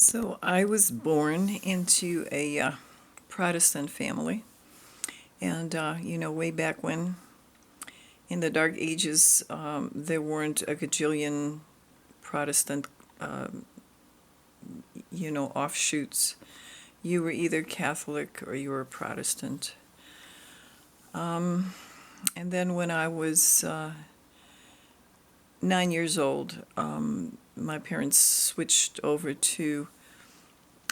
So I was born into a Protestant family, and way back when, in the Dark Ages, there weren't a gajillion Protestant, uh, offshoots. You were either Catholic or you were Protestant. And then when I was 9 years old, my parents switched over to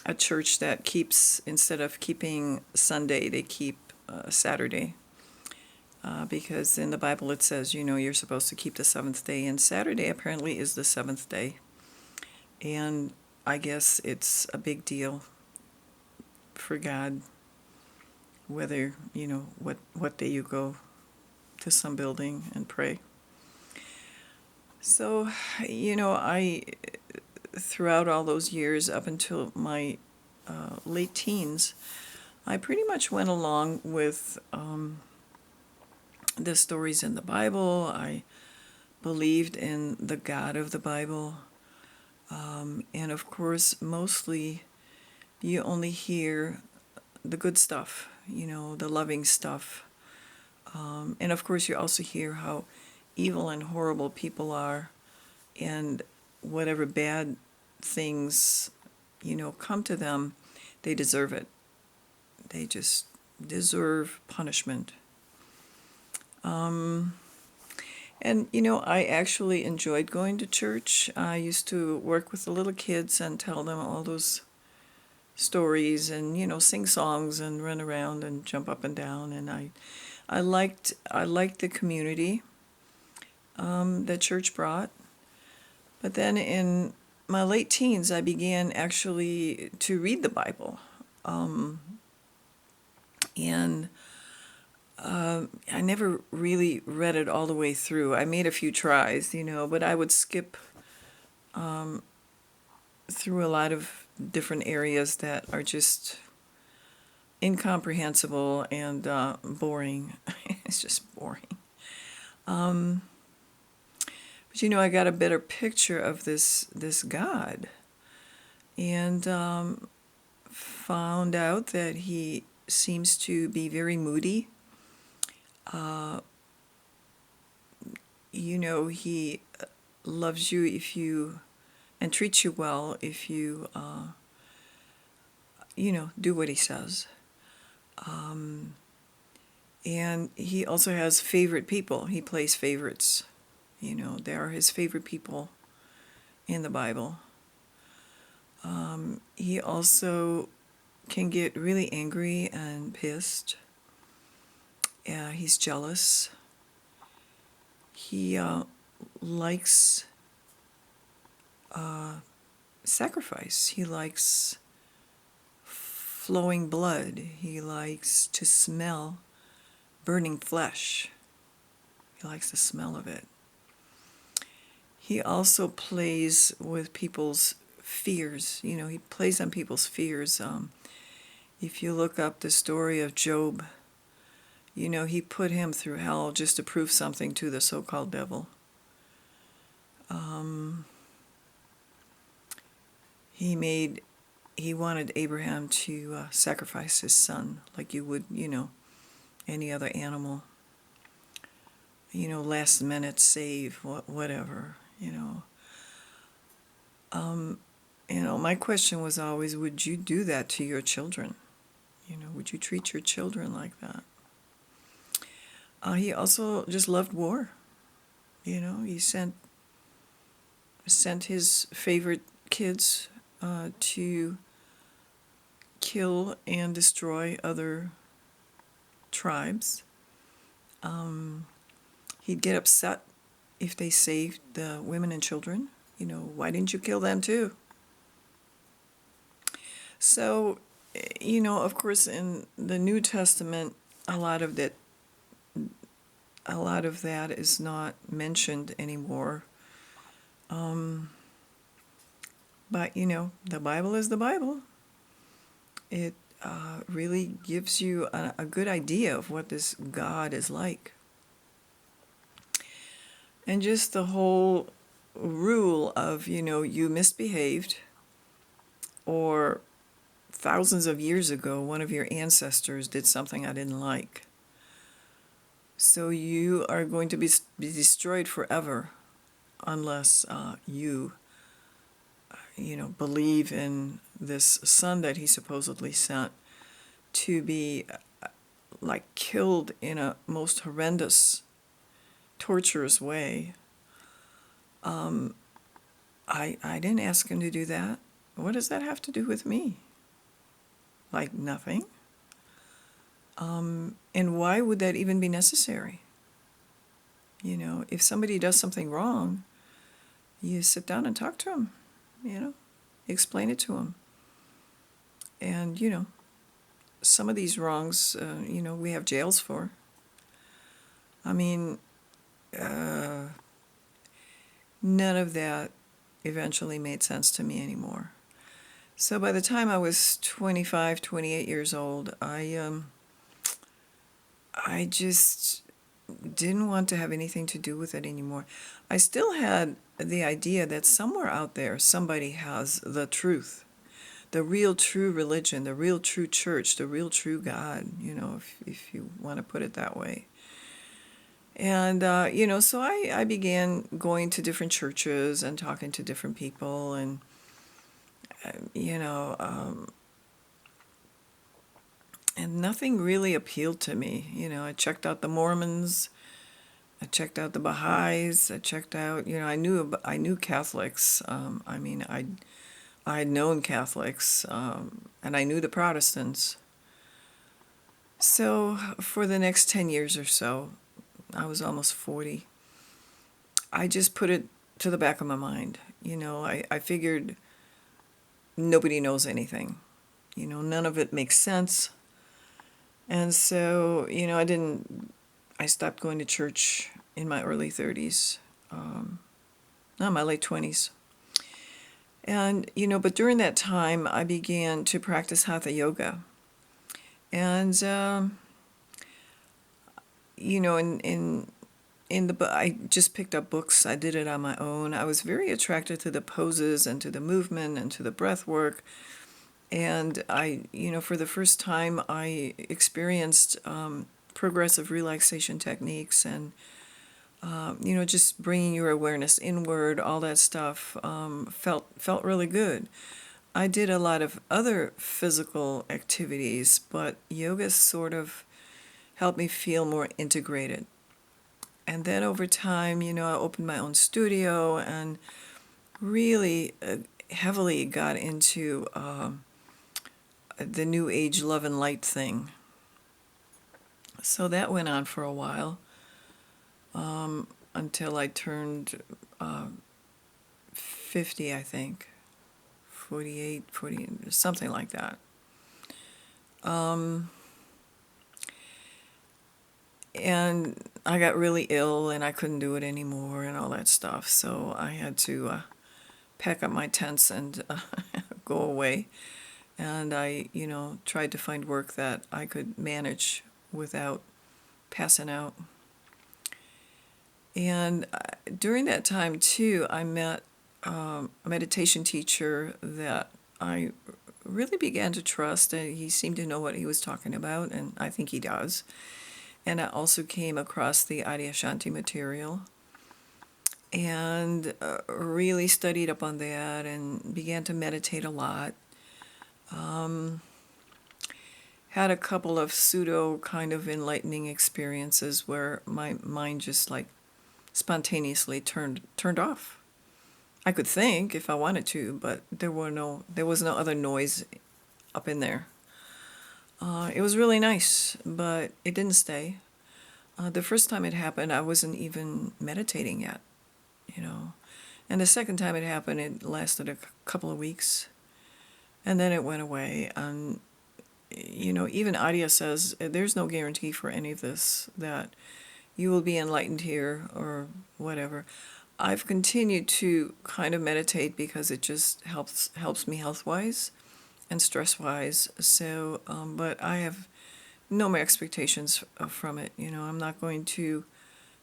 a church that keeps, instead of keeping Sunday, they keep Saturday. Because in the Bible it says, you're supposed to keep the seventh day, and Saturday apparently is the seventh day. And I guess it's a big deal for God, whether, what day you go to some building and pray. So, I, throughout all those years up until my late teens, I pretty much went along with the stories in the Bible. I believed in the God of the Bible. And of course, mostly you only hear the good stuff, the loving stuff. And of course, you also hear how evil and horrible people are, and whatever bad things, come to them, they deserve it. They just deserve punishment. And, I actually enjoyed going to church. I used to work with the little kids and tell them all those stories and, sing songs and run around and jump up and down. And I liked the community that church brought. But then in my late teens, I began actually to read the Bible. And I never really read it all the way through. I made a few tries, but I would skip through a lot of different areas that are just incomprehensible and boring. It's just boring. But I got a better picture of this God, and found out that he seems to be very moody. He loves you if you, and treats you well if you, do what he says. And he also has favorite people. He plays favorites. They are his favorite people in the Bible. He also can get really angry and pissed. He's jealous. He likes sacrifice. He likes flowing blood. He likes to smell burning flesh. He likes the smell of it. He also plays with people's fears. He plays on people's fears. If you look up the story of Job, he put him through hell just to prove something to the so-called devil. He wanted Abraham to sacrifice his son like you would, any other animal. Last minute save, whatever, my question was always, would you do that to your children? Would you treat your children like that? He also just loved war. He sent his favorite kids to kill and destroy other tribes. He'd get upset if they saved the women and children. Why didn't you kill them too? So, of course, in the New Testament, a lot of that is not mentioned anymore. But, the Bible is the Bible. It really gives you a good idea of what this God is like. And just the whole rule of, you misbehaved, or thousands of years ago, one of your ancestors did something I didn't like. So you are going to be destroyed forever unless believe in this son that he supposedly sent to be like killed in a most horrendous, torturous way. I didn't ask him to do that. What does that have to do with me? Like nothing. And why would that even be necessary? If somebody does something wrong, you sit down and talk to them, explain it to them. And, some of these wrongs, we have jails for. I mean, none of that eventually made sense to me anymore. So by the time I was 25, 28 years old, I just didn't want to have anything to do with it anymore. I still had the idea that somewhere out there somebody has the truth, the real true religion, the real true church, the real true God, if you want to put it that way. And, so I began going to different churches and talking to different people, and, and nothing really appealed to me. I checked out the Mormons, I checked out the Baha'is, I checked out, I knew Catholics. I had known Catholics, and I knew the Protestants. So for the next 10 years or so, I was almost 40, I just put it to the back of my mind. I figured nobody knows anything. None of it makes sense. And so, I stopped going to church in my early 30s, my late 20s. And, but during that time, I began to practice Hatha Yoga. And, I just picked up books. I did it on my own. I was very attracted to the poses and to the movement and to the breath work. And for the first time, I experienced progressive relaxation techniques and, just bringing your awareness inward, all that stuff felt really good. I did a lot of other physical activities, but yoga sort of helped me feel more integrated. And then over time, I opened my own studio and really heavily got into the New Age love and light thing. So that went on for a while, until I turned 50, I think. 48, 40, something like that. And I got really ill and I couldn't do it anymore and all that stuff. So I had to pack up my tents and go away. And I, tried to find work that I could manage without passing out. And during that time, too, I met a meditation teacher that I really began to trust. He seemed to know what he was talking about, and I think he does. And I also came across the Adyashanti material and really studied up on that and began to meditate a lot. Had a couple of pseudo kind of enlightening experiences where my mind just like spontaneously turned off. I could think if I wanted to, but there was no other noise up in there. It was really nice, but it didn't stay. The first time it happened, I wasn't even meditating yet, And the second time it happened, it lasted a couple of weeks, and then it went away. And, even Adya says there's no guarantee for any of this, that you will be enlightened here or whatever. I've continued to kind of meditate because it just helps me health-wise and stress-wise. So, but I have no more expectations from it. I'm not going to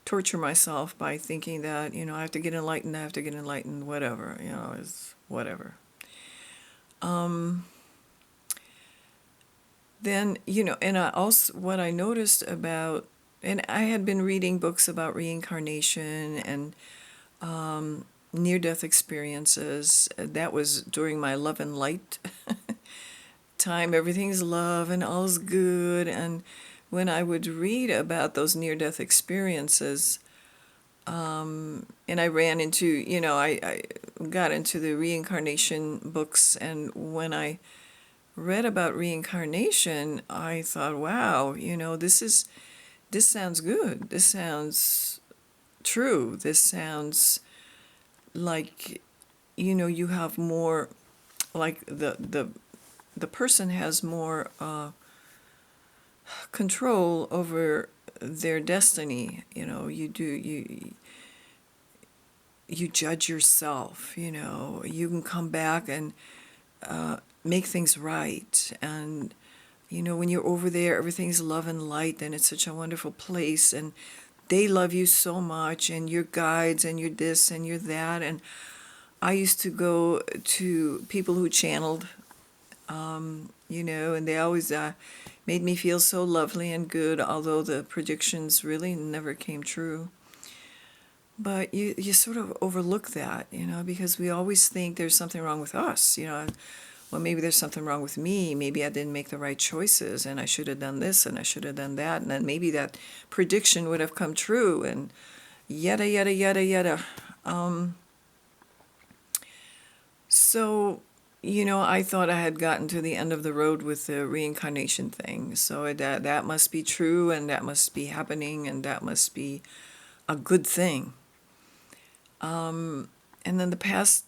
torture myself by thinking that, I have to get enlightened, whatever, it's whatever. Then, and I also, what I noticed about, and I had been reading books about reincarnation and near-death experiences. That was during my love and light time. Everything's love and all's good. And when I would read about those near-death experiences, and I ran into, I got into the reincarnation books, and when I read about reincarnation, I thought, wow, this sounds good. This sounds true. This sounds like, you have more, like the person has more control over their destiny. You judge yourself. You can come back and make things right. And when you're over there, everything's love and light, and it's such a wonderful place, and they love you so much, and you're guides, and you're this, and you're that. And I used to go to people who channeled, and they always made me feel so lovely and good, although the predictions really never came true. But you sort of overlook that, because we always think there's something wrong with us, well, maybe there's something wrong with me. Maybe I didn't make the right choices, and I should have done this, and I should have done that, and then maybe that prediction would have come true, and yada, yada, yada, yada. So, I thought I had gotten to the end of the road with the reincarnation thing. So that must be true, and that must be happening, and that must be a good thing. And then the past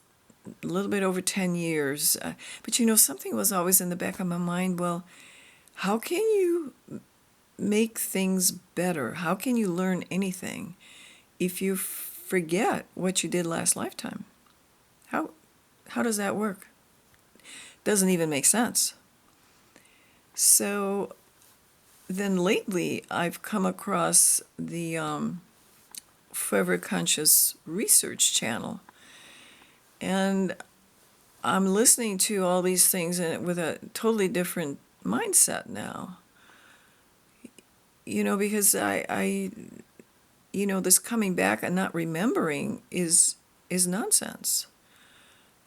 a little bit over 10 years. But something was always in the back of my mind. Well, how can you make things better? How can you learn anything if you forget what you did last lifetime? How does that work? Doesn't even make sense. So then lately I've come across the Forever Conscious Research channel. And I'm listening to all these things with a totally different mindset now. Because I this coming back and not remembering is nonsense.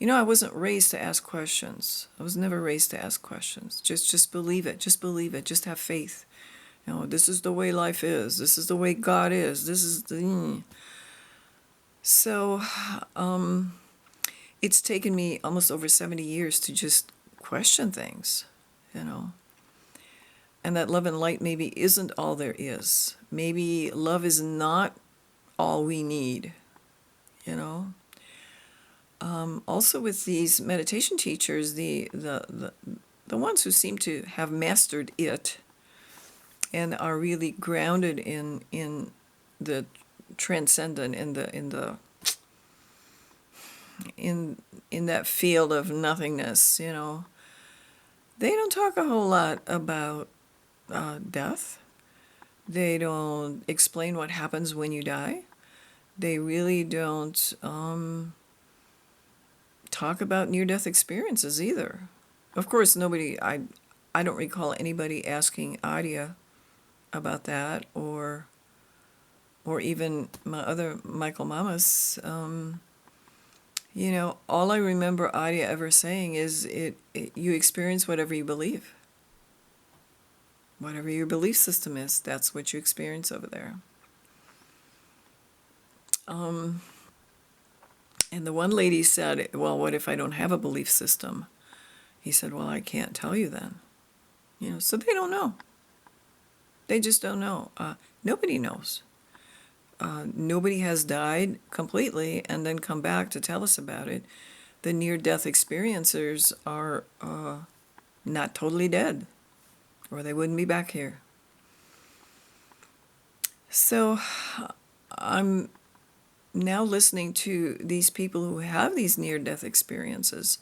I wasn't raised to ask questions. I was never raised to ask questions. Just believe it. Just believe it. Just have faith. This is the way life is. This is the way God is. This is the... So, it's taken me almost over 70 years to just question things, And that love and light maybe isn't all there is. Maybe love is not all we need, Also with these meditation teachers, the ones who seem to have mastered it and are really grounded in the transcendent, in that field of nothingness, they don't talk a whole lot about death. They don't explain what happens when you die. They really don't talk about near-death experiences either. Of course, I don't recall anybody asking Adia about that, or even my other Michael Mamas. All I remember Adia ever saying is, you experience whatever you believe. Whatever your belief system is, that's what you experience over there. And the one lady said, well, what if I don't have a belief system? He said, well, I can't tell you then. So they don't know. They just don't know. Nobody knows. Nobody has died completely and then come back to tell us about it. The near-death experiencers are not totally dead, or they wouldn't be back here. So I'm now listening to these people who have these near-death experiences,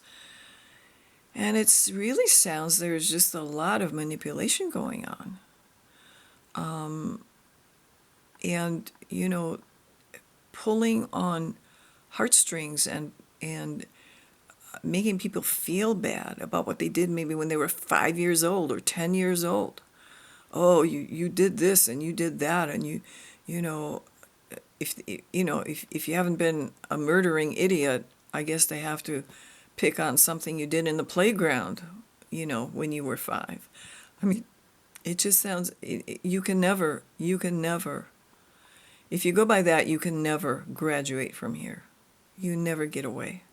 and it really sounds there's just a lot of manipulation going on. And, pulling on heartstrings and making people feel bad about what they did maybe when they were 5 years old or 10 years old. Oh, you did this and you did that, and you know, if you haven't been a murdering idiot, I guess they have to pick on something you did in the playground, when you were 5. I mean, it just sounds, you can never, if you go by that, you can never graduate from here. You never get away.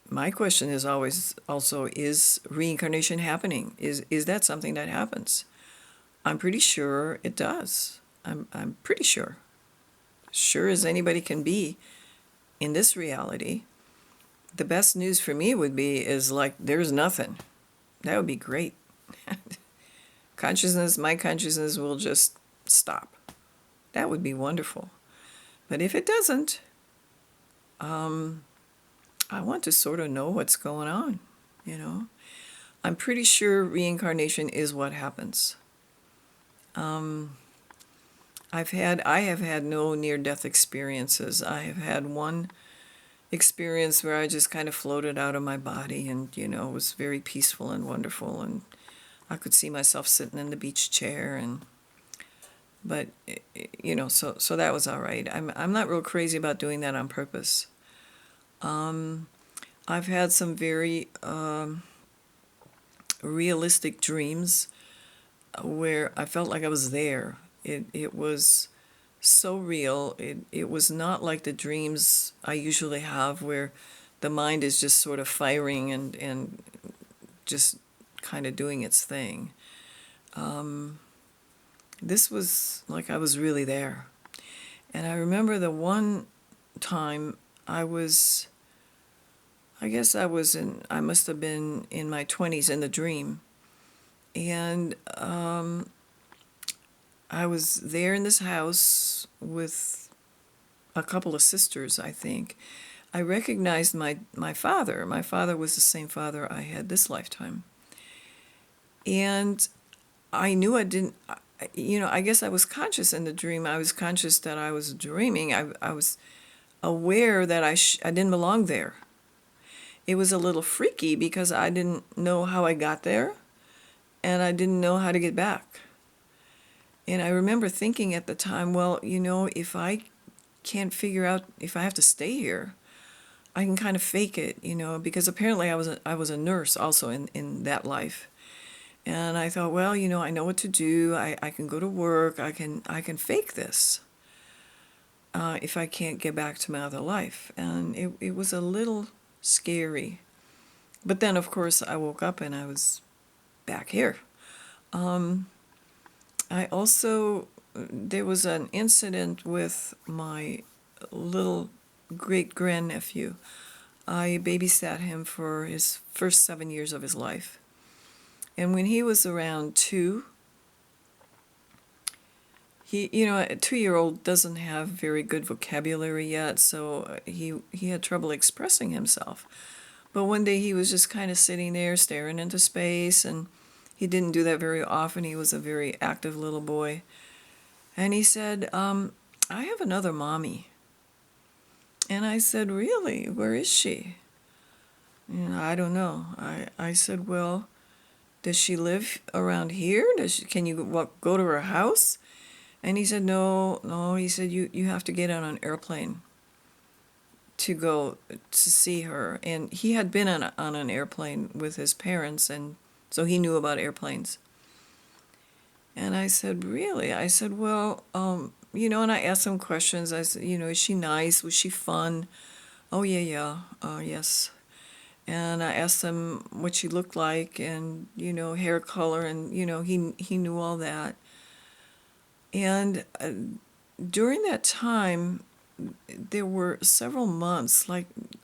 My question is always also, is reincarnation happening? Is that something that happens? I'm pretty sure it does. I'm pretty sure. Sure as anybody can be in this reality. The best news for me would be is like there's nothing. That would be great. My consciousness will just stop. That would be wonderful. But if it doesn't, I want to sort of know what's going on, I'm pretty sure reincarnation is what happens. I have had no near-death experiences. I have had one experience where I just kind of floated out of my body, and it was very peaceful and wonderful, and I could see myself sitting in the beach chair, but so that was all right. I'm not real crazy about doing that on purpose. I've had some very realistic dreams where I felt like I was there. It was so real. It was not like the dreams I usually have where the mind is just sort of firing and just kind of doing its thing. This was like I was really there. And I remember the one time I must have been in my 20s in the dream. And I was there in this house with a couple of sisters, I think. I recognized my father. My father was the same father I had this lifetime. And I knew I didn't, I guess I was conscious in the dream. I was conscious that I was dreaming. I was aware that I didn't belong there. It was a little freaky because I didn't know how I got there, and I didn't know how to get back. And I remember thinking at the time, well, if I can't figure out if I have to stay here, I can kind of fake it, because apparently I was a nurse also in that life. And I thought, well, I know what to do. I can go to work. I can fake this if I can't get back to my other life. And it was a little scary. But then, of course, I woke up and I was back here. There was an incident with my little great-grandnephew. I babysat him for his first 7 years of his life. And when he was around 2, a 2-year-old doesn't have very good vocabulary yet, so he had trouble expressing himself. But one day he was just kind of sitting there staring into space, and he didn't do that very often. He was a very active little boy. And he said, I have another mommy. And I said, really? Where is she? I don't know. I said, well, does she live around here? Can you go to her house? And he said, no. He said, you have to get on an airplane to go to see her. And he had been on an airplane with his parents, and so he knew about airplanes. And I said, really? I said, well, and I asked him questions. I said, is she nice? Was she fun? Oh, yeah, yes. And I asked him what she looked like and, hair color, and, he knew all that. And during that time, there were several months,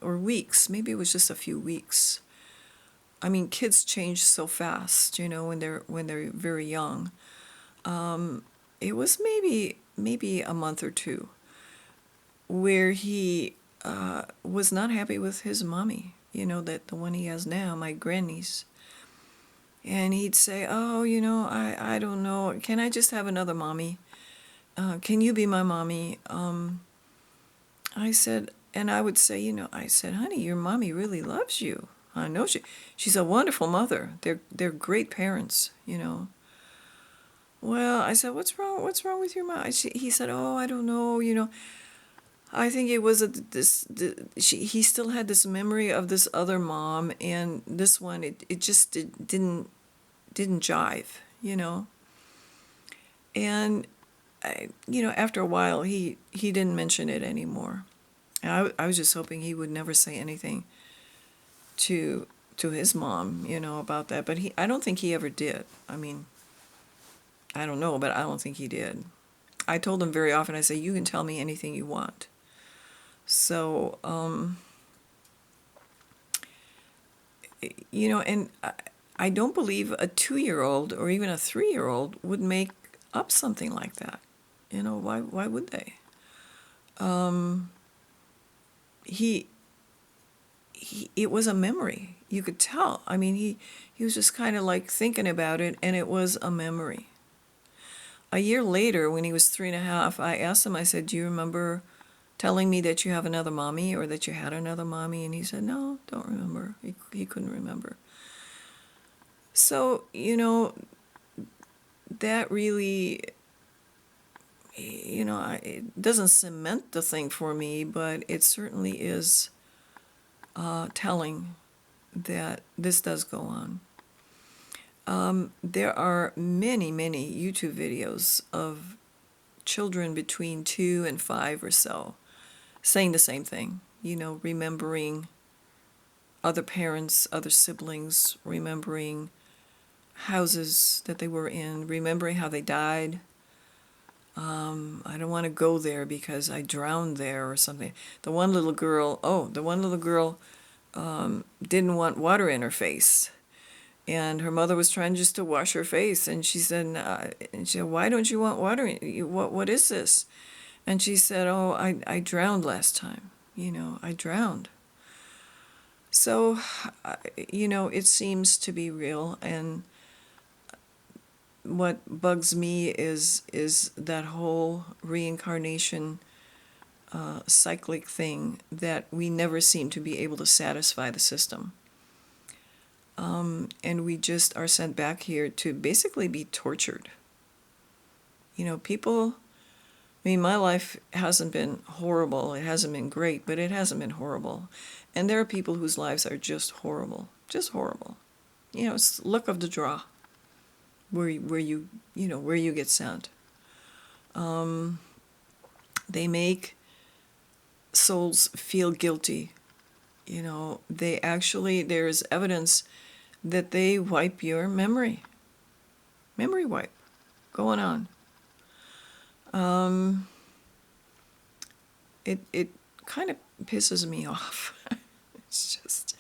or weeks, maybe it was just a few weeks. I mean, kids change so fast, when they're very young. It was maybe a month or 2 where he was not happy with his mommy, that the one he has now, my grandniece. And he'd say, oh, I don't know, can I just have another mommy? can you be my mommy? I said, and I would say, I said, honey, your mommy really loves you. I know she's a wonderful mother. They're great parents. Well, I said, what's wrong? What's wrong with your mom? He said, oh, I don't know. I think it was he still had this memory of this other mom, and this one, it just didn't jive. And after a while, he didn't mention it anymore. And I was just hoping he would never say anything to his mom, about that. But I don't think he ever did. I mean, I don't know, but I don't think he did. I told him very often, I say, you can tell me anything you want. So, and I don't believe a 2-year-old or even a 3-year-old would make up something like that. Why would they? It was a memory. You could tell. I mean, he was just kind of like thinking about it, and it was a memory. A year later, when he was 3.5, I asked him, I said, do you remember telling me that you have another mommy or that you had another mommy? And he said, no, don't remember. He couldn't remember. So, that really, it doesn't cement the thing for me, but it certainly is telling that this does go on. There are many, many YouTube videos of children between 2 and 5 or so saying the same thing, remembering other parents, other siblings, remembering houses that they were in, remembering how they died. I don't want to go there because I drowned there or something. The one little girl didn't want water in her face. And her mother was trying just to wash her face. And she said, why don't you want water? What is this? And she said, oh, I drowned last time. I drowned. So, it seems to be real. And what bugs me is that whole reincarnation cyclic thing that we never seem to be able to satisfy the system. And we just are sent back here to basically be tortured. People, my life hasn't been horrible. It hasn't been great, but it hasn't been horrible. And there are people whose lives are just horrible. Just horrible. It's luck of the draw where you get sent. They make souls feel guilty. There's evidence that they wipe your memory wipe going on. It kind of pisses me off. It's just,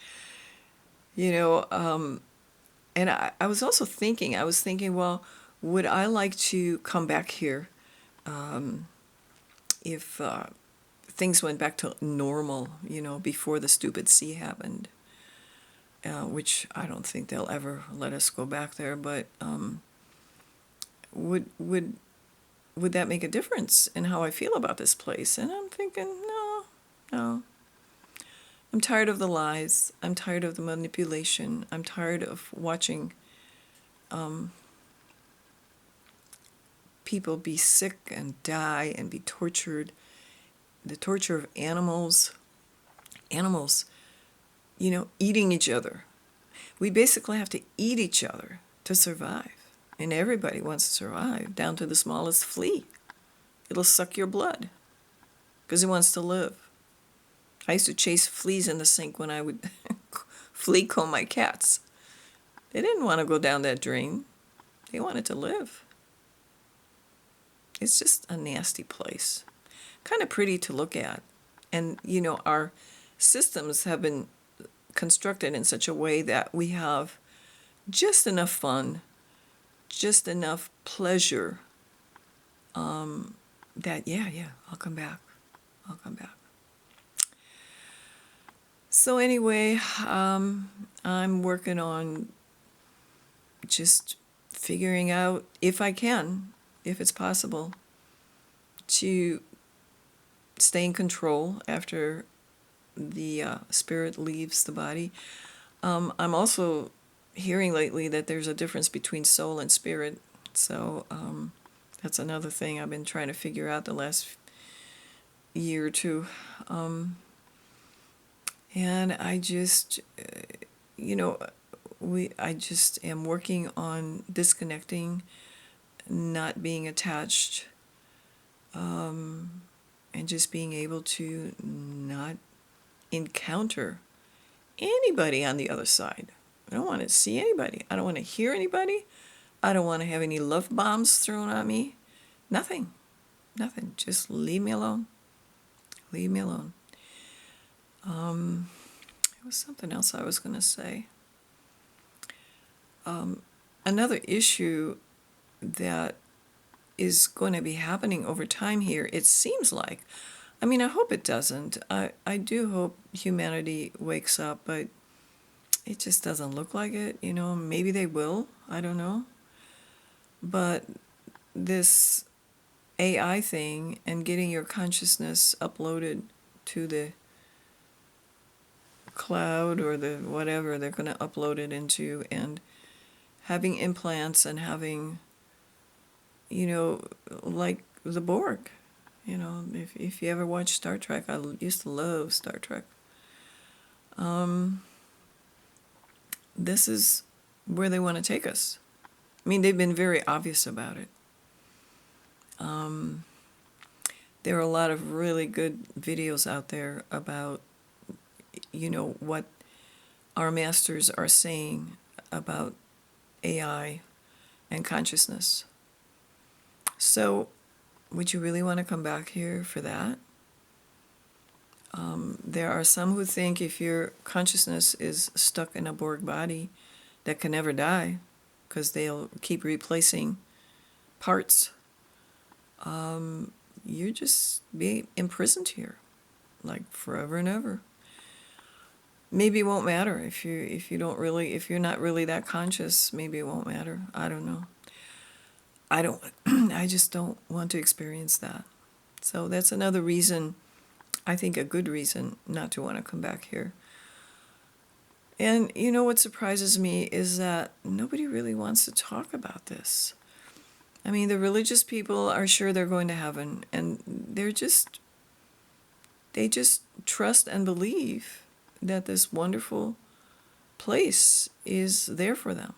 and I was also thinking, well, would I like to come back here if things went back to normal, before the stupid sea happened, which I don't think they'll ever let us go back there, but would that make a difference in how I feel about this place? And I'm thinking, no. I'm tired of the lies. I'm tired of the manipulation. I'm tired of watching people be sick and die and be tortured. The torture of animals, eating each other. We basically have to eat each other to survive. And everybody wants to survive, down to the smallest flea. It'll suck your blood because it wants to live. I used to chase fleas in the sink when I would flea comb my cats. They didn't want to go down that drain. They wanted to live. It's just a nasty place. Kind of pretty to look at. And, our systems have been constructed in such a way that we have just enough fun, just enough pleasure, that, I'll come back. So anyway, I'm working on just figuring out, if I can, if it's possible, to stay in control after the spirit leaves the body. I'm also hearing lately that there's a difference between soul and spirit. So that's another thing I've been trying to figure out the last year or two. And I just, I just am working on disconnecting, not being attached, and just being able to not encounter anybody on the other side. I don't want to see anybody. I don't want to hear anybody. I don't want to have any love bombs thrown at me. Nothing. Nothing. Just leave me alone. Leave me alone. There was something else I was going to say. Another issue that is going to be happening over time here, it seems like. I mean, I hope it doesn't. I do hope humanity wakes up, but it just doesn't look like it. Maybe they will. I don't know. But this AI thing and getting your consciousness uploaded to the cloud or the whatever they're going to upload it into, and having implants and having, like the Borg. If you ever watch Star Trek, I used to love Star Trek. This is where they want to take us. I mean, they've been very obvious about it. There are a lot of really good videos out there about, what our masters are saying about AI and consciousness. So, would you really want to come back here for that? There are some who think if your consciousness is stuck in a Borg body that can never die, because they'll keep replacing parts, you just be imprisoned here, like forever and ever. Maybe it won't matter if you're not really that conscious. Maybe it won't matter. I don't know. I just don't want to experience that. So that's another reason, I think a good reason, not to want to come back here. And what surprises me is that nobody really wants to talk about this. I mean, the religious people are sure they're going to heaven, and they just trust and believe that this wonderful place is there for them.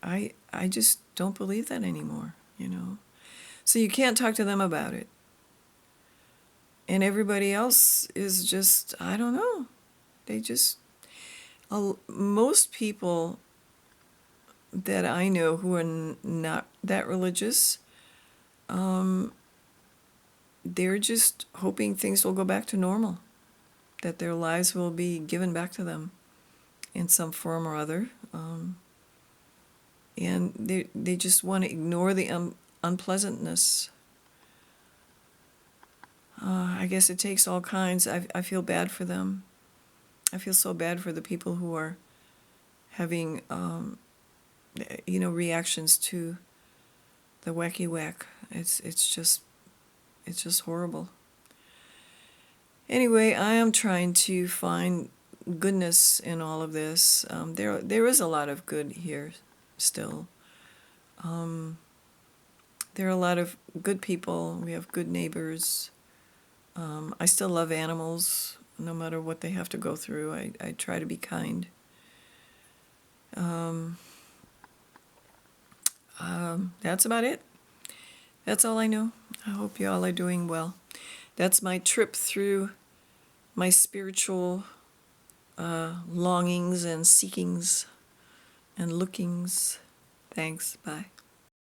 I just don't believe that anymore, So you can't talk to them about it. And everybody else is just, I don't know. Most people that I know who are not that religious, they're just hoping things will go back to normal, that their lives will be given back to them in some form or other. And they just want to ignore the unpleasantness. I guess it takes all kinds. I feel bad for them. I feel so bad for the people who are having, reactions to the wacky whack. It's just horrible. Anyway, I am trying to find goodness in all of this. There is a lot of good here still. There are a lot of good people. We have good neighbors. I still love animals, no matter what they have to go through. I try to be kind. That's about it. That's all I know. I hope you all are doing well. That's my trip through my spiritual longings and seekings and lookings. Thanks. Bye.